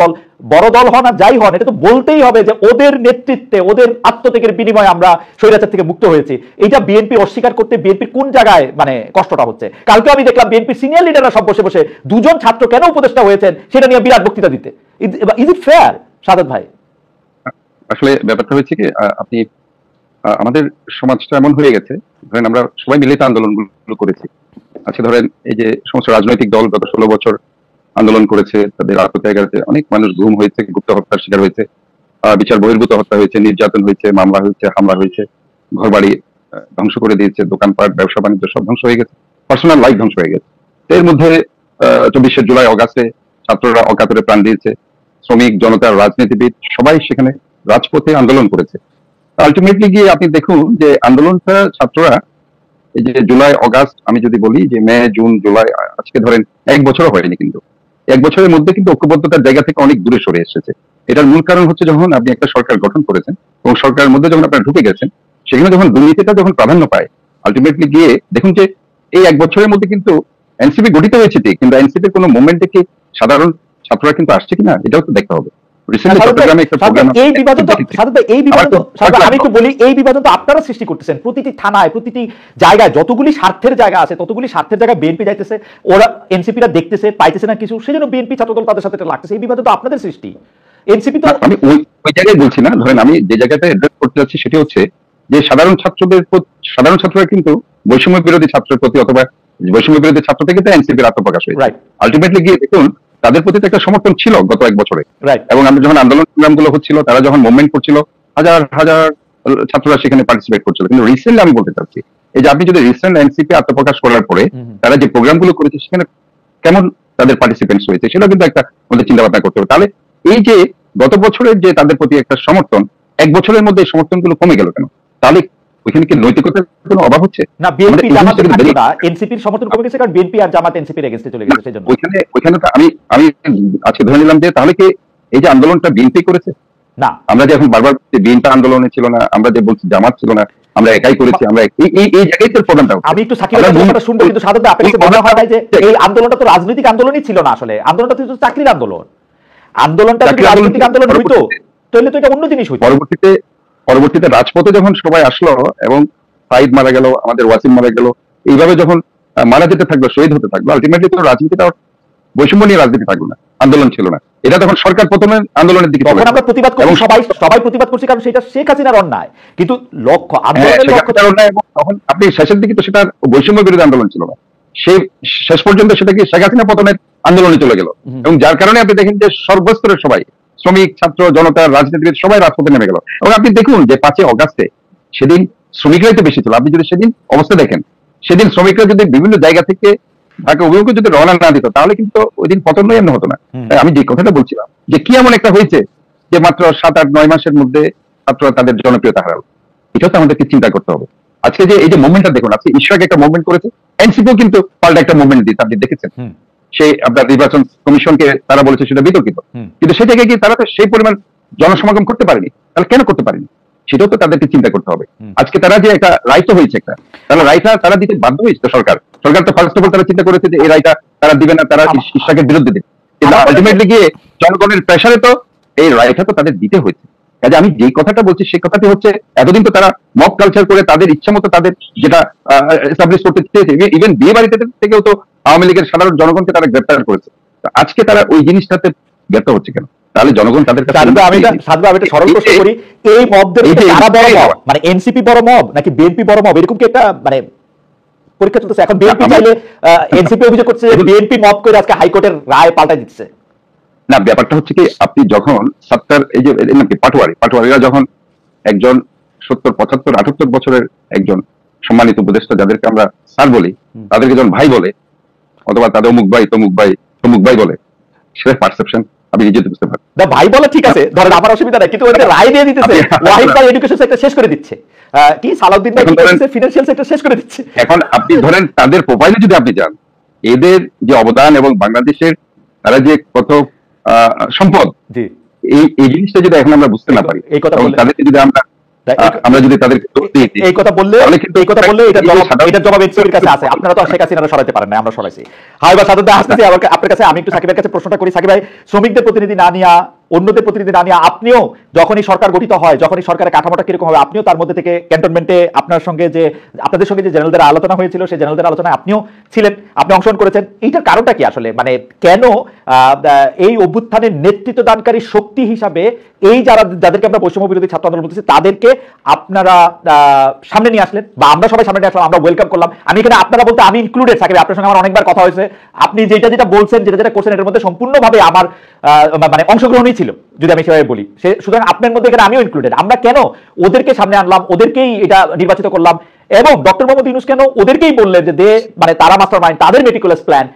দল, বড় দল হন আর যাই হন, এটা তো বলতেই হবে যে ওদের নেতৃত্বে, ওদের আত্মত্যাগের বিনিময়ে আমরা স্বৈরাচার থেকে মুক্ত হয়েছি। এটা বিএনপি অস্বীকার করতে বিএনপির কোন জায়গায় মানে কষ্টটা হচ্ছে? কালকে আমি দেখলাম বিএনপির সিনিয়র লিডাররা সব বসে বসে দুজন ছাত্র কেন উপদেষ্টা হয়েছেন সেটা নিয়ে বিরাট বক্তৃতা দিতে। ইজ ইট ফেয়ার সাদাত ভাই? আসলে ব্যাপারটা হচ্ছে কি, আপনি আমাদের সমাজটা এমন হয়ে গেছে, ধরেন আমরা সবাই মিলে আন্দোলনগুলো করেছি। আচ্ছা ধরেন এই যে সমস্ত রাজনৈতিক দল গত 16 বছর আন্দোলন করেছে, তাদের আত্মত্যাগে অনেক মানুষ গুম হয়েছে, গুপ্ত হত্যার শিকার হয়েছে, বিচার বহির্ভূত হত্যা হয়েছে, নির্যাতন হয়েছে, মামলা হয়েছে, হামলা হয়েছে, ঘরবাড়ি ধ্বংস করে দিয়েছে, দোকানপাট ব্যবসা বাণিজ্য সব ধ্বংস হয়ে গেছে, পার্সোনাল লাইফ ধ্বংস হয়ে গেছে। এর মধ্যে 24শে জুলাই অগাস্টে ছাত্ররা অকাতরে প্রাণ দিয়েছে, শ্রমিক জনতা রাজনীতিবিদ সবাই সেখানে রাজপথে আন্দোলন করেছে। আলটিমেটলি গিয়ে আপনি দেখুন যে আন্দোলনটা ছাত্ররা এই যে জুলাই অগাস্ট, আমি যদি বলি যে মে জুন জুলাই, আজকে ধরেন 1 বছরও হয়নি, কিন্তু 1 বছরের মধ্যে কিন্তু ঐক্যবদ্ধতার জায়গা থেকে অনেক দূরে সরে এসেছে। এটার মূল কারণ হচ্ছে যখন আপনি একটা সরকার গঠন করেছেন এবং সরকারের মধ্যে যখন আপনারা ঢুকে গেছেন, সেখানে যখন দুর্নীতিটা যখন প্রাধান্য পায়, আলটিমেটলি গিয়ে দেখুন যে এই 1 বছরের মধ্যে কিন্তু এনসিপি গঠিত হয়েছে ঠিক, কিন্তু এনসিপির কোনো মুভমেন্টে কি সাধারণ ছাত্ররা কিন্তু আসছে কিনা এটাও তো দেখতে হবে। আপনারা সৃষ্টি করতেছেন প্রতিটি থানায়, প্রতিটি জায়গায় যতগুলি স্বার্থের জায়গা আছে ততগুলি স্বার্থের জায়গায় বিএনপি যাইতেছে, ওরা এনসিপিরা দেখতেছে পাইতেছে না কিছু, সেজন্য বিএনপি ছাত্রদল তাদের সাথে লাগতেছে। এই বিবাদ তো আপনাদের সৃষ্টি। এনসিপি তো আমি ওই জায়গায় বলছি না, ধরেন আমি যে জায়গাটা অ্যাড্রেস করতে যাচ্ছি সেটি হচ্ছে যে সাধারণ ছাত্ররা কিন্তু বৈষম্য বিরোধী ছাত্রের প্রতি অথবা বৈষম্য বিরোধী ছাত্র থেকে তো এনসিপির আত্মপ্রকাশ হয়েছে। আলটিমেটলি গিয়ে দেখুন তাদের প্রতি তো একটা সমর্থন ছিল গত 1 বছরে, এবং আমরা যখন আন্দোলন সংগ্রামগুলো হচ্ছিল, তারা যখন মুভমেন্ট করছিল, হাজার হাজার ছাত্ররা সেখানে পার্টিসিপেট করছিল। কিন্তু রিসেন্টলি আমি বলতে চাচ্ছি এই যে আপনি যদি রিসেন্ট এনসিপি আত্মপ্রকাশ করার পরে তারা যে প্রোগ্রামগুলো করেছে সেখানে কেমন তাদের পার্টিসিপেন্টস হয়েছে সেটা কিন্তু একটা আমাদের চিন্তা ভাবনা করতে হবে। তাহলে এই যে গত বছরের যে তাদের প্রতি একটা সমর্থন, 1 বছরের মধ্যে এই সমর্থনগুলো কমে গেল কেন? তাহলে ওইখানে কি নৈতিকতার কোনো অভাব হচ্ছে না? বিএনপি জামাতের না, এনসিপির সমর্থন কমে গেছে কারণ বিএনপি আর জামাত এনসিপির এগেইনস্টে চলে গেছে, সেজন্য ওইখানে তো আমি আজকে ধরে নিলাম যে তাহলে কি এই যে আন্দোলনটা বিএনপি করেছে না? আমরা যে এখন বারবার বিএনপি আন্দোলনে ছিল না, আমরা যে বলছি জামাত ছিল না, আমরা একাই করেছি, আমরা এই জায়গায় তো প্রবলেমটা। আমি একটু সাকিবের কথাটা শুনবো, কিন্তু সাধারণত আপনার কাছে মনে হয় না যে এই আন্দোলনটা তো রাজনৈতিক আন্দোলনই ছিল না? আসলে আন্দোলনটা তো চাকরির আন্দোলন। আন্দোলনটা যদি রাজনৈতিক আন্দোলন হইতো তাহলে তো এটা অন্য জিনিস হইতো। পরবর্তীতে রাজপথে যখন সবাই আসলো এবং সাইদ মারা গেল, আমাদের ওয়াসিম মারা গেল, এইভাবে যখন মারা যেতে থাকলো, শহীদ হতে থাকলো, আলটিমেটলি তো রাজনীতিটা বৈষম্য নিয়ে রাজনীতি থাকলো না, আন্দোলন ছিল না। এটা তখন সরকার প্রথমে আন্দোলনের দিকে তখন আমরা প্রতিবাদ করি, সবাই প্রতিবাদ করছি কারণ সেটা শেখ হাসিনার অন্যায়, কিন্তু লক্ষ্য আন্দোলনের লক্ষ্য অন্যায়। এবং তখন আপনি শেষের দিকে তো সেটা বৈষম্য বিরোধী আন্দোলন ছিল না, সেই শেষ পর্যন্ত সেটা কি শেখ হাসিনা পতনের আন্দোলনে চলে গেল। এবং যার কারণে আপনি দেখেন যে সর্বস্তরের সবাই, শ্রমিক ছাত্র জনতা রাজনীতিবিদ সবাই রাজপথে নেমে গেল। এবং আপনি দেখুন যে 5 অগাস্টে সেদিন শ্রমিকরাই তো বেশি ছিল। আপনি যদি সেদিন অবস্থা দেখেন, সেদিন শ্রমিকরা যদি বিভিন্ন জায়গা থেকে ঢাকা অভিমুখে যদি রওনা না দিত তাহলে কিন্তু ওই দিন পতন এমন হতো না। আমি যে কথাটা বলছিলাম যে কি এমন একটা হয়েছে যে মাত্র 7-8-9 মাসের মধ্যে ছাত্ররা তাদের জনপ্রিয়তা হারালো, এটা তো আমাদেরকে চিন্তা করতে হবে। আজকে যে এই যে মুভমেন্টটা দেখুন, আজকে ইশরাক একটা মুভমেন্ট করেছে, এনসিপিও কিন্তু পাল্টা একটা মুভমেন্ট দিচ্ছে, আপনি দেখেছেন। সেই আপনার নির্বাচন কমিশনকে তারা বলেছে সেটা বিতর্কিত, কিন্তু সেটাকে কি তারা তো সেই পরিমাণ জনসমাগম করতে পারেনি। তাহলে কেন করতে পারেনি সেটাও তো তাদেরকে চিন্তা করতে হবে। আজকে তারা যে একটা রায়টা হয়েছে, একটা তারা রায়টা তারা দিতে বাধ্য হয়েছে। সরকার তো ফার্স্ট অফ অল তারা চিন্তা করেছে যে এই রায়টা তারা দিবে না, তারা ইশরাকের বিরুদ্ধে দিবে, কিন্তু আলটিমেটলি গিয়ে জনগণের প্রেসারে তো এই রায়টা তো তাদের দিতে হয়েছে। কাজে আমি যে কথাটা বলছি সেই কথাটি হচ্ছে এতদিন তো তারা মব কালচার করে তাদের ইচ্ছা মতো তাদের যেটা এস্টাবলিশ করতে চেয়েছে, ইভেন বিয়ে বাড়িতে থেকেও তো আওয়ামী লীগের সাধারণ জনগণকে তারা গ্রেপ্তার করেছে। আজকে তারা ওই জিনিসটাতে গ্রেপ্তার হচ্ছে কেন? তাহলে জনগণ তাদের কাছে আমি একটা সরল প্রশ্ন করি, এই মবদের কারা বড় মব, মানে এনসিপি বড় মব নাকি বিএনপি বড় মব, এরকম কি একটা মানে পরীক্ষা চলতেছে? এখন বিএনপি চাইলে এনসিপি অভিযোগ করছে যে বিএনপি মব করে আজকে হাইকোর্টের রায় পাল্টাই দিচ্ছে। না, ব্যাপারটা হচ্ছে কি, আপনি যখন সত্তর এই যে নাকি পাটোয়ারিরা যখন একজন 70-75-78 বছরের একজন সম্মানিত উপদেষ্টা যাদেরকে আমরা স্যার বলি, তাদেরকে যখন ভাই বলে অথবা তাদের অমুক ভাই তমুক ভাই বলে, সেটা পারসেপশন আমি নিজে বুঝতে পারি। ভাই বলে ঠিক আছে, ধরেন আমার অসুবিধা নাই, কিন্তু ওদের রায় দিয়ে দিতেছে ওয়াহিদ ভাই এডুকেশন সেক্টর শেষ করে দিচ্ছে, কি সালাউদ্দিন ভাই ফিনান্সিয়াল সেক্টর শেষ করে দিচ্ছে। এখন আপনি ধরেন তাদের প্রোফাইলে যদি আপনি যান, এদের যে অবদান এবং বাংলাদেশের তারা যে কত সম্পদ, এই জিনিসটা যদি এখন আমরা বুঝতে না পারি, তাদেরকে যদি আমরা আমরা যদি তাদেরকে এই কথা বললে এটা জবাব এনসিপির কাছে আছে, আপনারা তো শেখ হাসিনারা সরাইতে পারেন না, আমরা সরাইছি। হাই বা সাদতে আসতেছি আপনার কাছে, আমি একটু সাকিবের কাছে প্রশ্নটা করি। সাকিব ভাই, শ্রমিকদের প্রতিনিধি না নিয়া, অন্যদের প্রতিনিধি না নিয়ে আপনিও যখনই সরকার গঠিত হয়, যখনই সরকারের কাঠামোটা কিরকম হবে, আপনিও তার মধ্যে থেকে ক্যান্টনমেন্টে আপনাদের সঙ্গে যে জেনারেলদের আলোচনা হয়েছিল, সেই জেনারেলদের আলোচনায় আপনিও ছিলেন, আপনি অংশগ্রহণ করেছেন। এইটার কারণটা কি আসলে, মানে কেন এই অভ্যুত্থানের নেতৃত্ব দানকারী শক্তি হিসাবে এই যাদেরকে আমরা বৈষম্য বিরোধী ছাত্র আন্দোলন বলতেছি তাদেরকে আপনারা সামনে নিয়ে আসলেন, বা আমরা সবাই সামনে নিয়ে আসলাম, আমরা ওয়েলকাম করলাম। আমি এখানে আপনারা বলতে আমি ইনক্লুডেড, সাকিব আপনার সঙ্গে আমার অনেকবার কথা হয়েছে, আপনি যেটা বলছেন, যেটা করছেন, এটার মধ্যে সম্পূর্ণভাবে আমার মানে অংশগ্রহণই ছিল, যদি আমি সেভাবে বলি। সুতরাং আপনার মধ্যে এখানে আমিও ইনক্লুডেড। আমরা কেন ওদেরকে সামনে আনলাম, ওদেরকেই এটা নির্বাচিত করলাম, এবং ডক্টর মোহাম্মদ ইউনূস কেন ওদেরকেই বললেন যে মানে তারা মাস্টার মাইন্ড, তাদের মেটিকুলাস প্ল্যান,